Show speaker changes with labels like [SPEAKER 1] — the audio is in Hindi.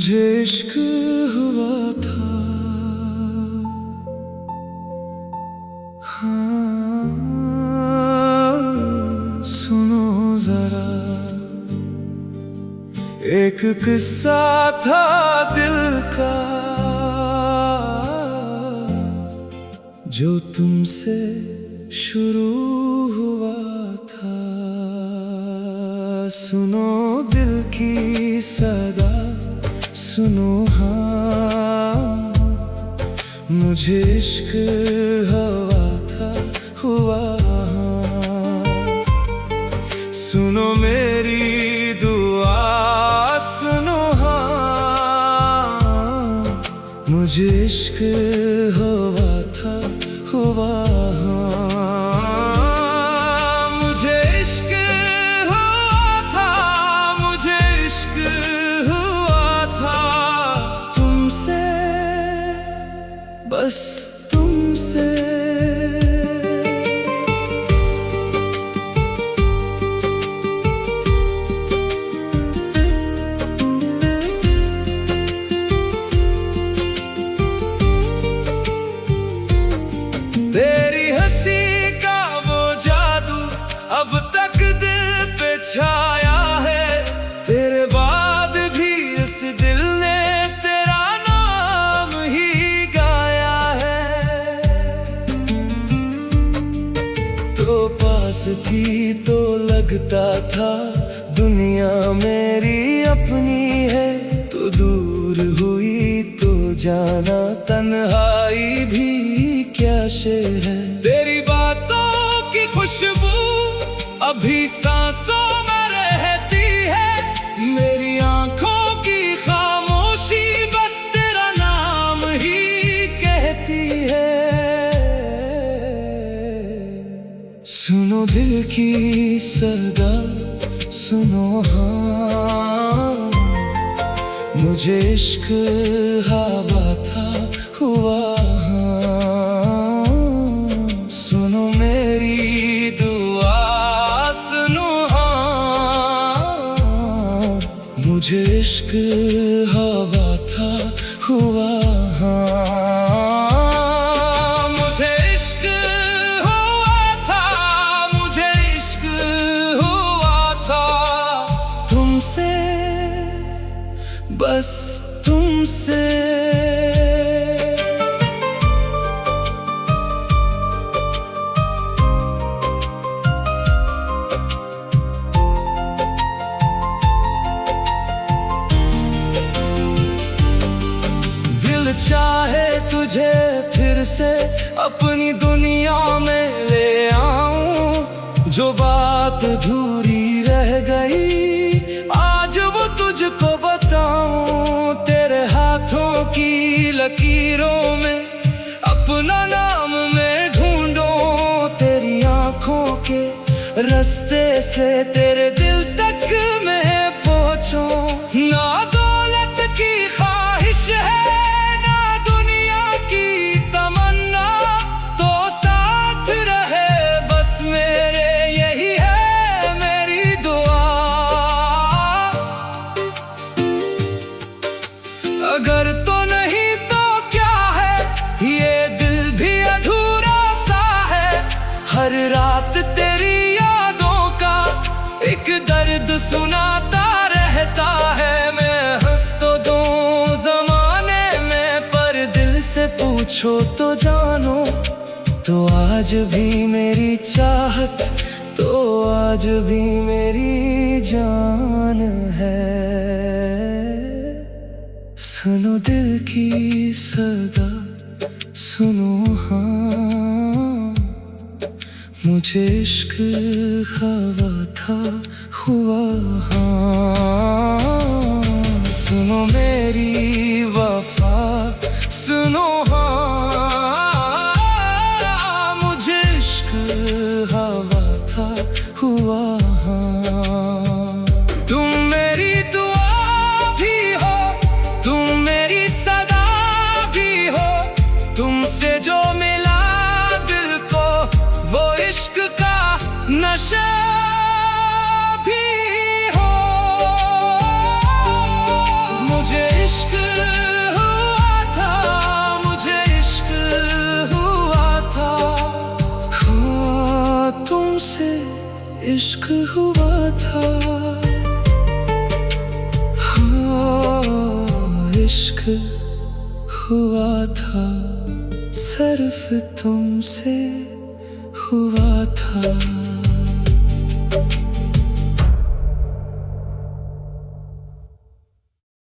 [SPEAKER 1] मुझे इश्क हुआ था। हाँ, सुनो जरा, एक किस्सा था दिल का जो तुमसे शुरू हुआ था। सुनो दिल की सदा, सुनो हाँ, मुझे इश्क हुआ हाँ। सुनो मेरी दुआ, सुनो हाँ, मुझे इश्क हुआ हाँ। मुझे इश्क हुआ था, मुझे इश्क हुआ था तुमसे, बस तुमसे। तेरी हंसी का वो जादू अब तक दिल पे छाया है। तेरे बाद भी इस दिल ने तेरा नाम ही गाया है। तो पास थी तो लगता था दुनिया मेरी अपनी है। तो दूर हुई तो जाना तन्हाई भी क्या शेर है। तेरी बातों की खुशबू अभी सांसों में रहती है। मेरी आंखों की खामोशी बस तेरा नाम ही कहती है। सुनो दिल की सदा, सुनो हाँ, मुझे इश्क हुआ हाँ। सुनो मेरी दुआ, सुनो हाँ, मुझे इश्क हुआ हाँ। मुझे इश्क हुआ था, मुझे इश्क हुआ था तुमसे, बस तुमसे। दिल चाहे तुझे फिर से अपनी दुनिया में ले आऊं। जो बात अधूरी रह गई आज वो तुझको बताऊं। तेरे हाथों की लकीरों में अपना नाम मैं ढूंढूं। तेरी आंखों के रास्ते से तेरे दिल तक मैं पहुंचूं। ना दौलत की ख्वाहिश है, ना दुनिया की तमन्ना। तो साथ रहे बस मेरे, यही है मेरी दुआ। अगर तो नहीं तो क्या है, ये दिल भी अधूरा सा है। हर रात तेरी यादों का एक दर्द सुनाता रहता है। मैं हंस तो दूं जमाने में, पर दिल से पूछो तो जानो। तो आज भी मेरी चाहत, तो आज भी मेरी जान है। सुनो दिल की सदा, सुनो हाँ, मुझे इश्क हुआ हाँ। सुनो मेरी वफा, सुनो हाँ, मुझे इश्क हुआ हाँ। तुम मेरी दुआ भी हो, तुम मेरी सदा भी हो। तुमसे जो मिला दिल को वो इश्क का नशा भी हो। मुझे इश्क इश्क हुआ था। हाँ, इश्क हुआ था, सिर्फ तुमसे हुआ था।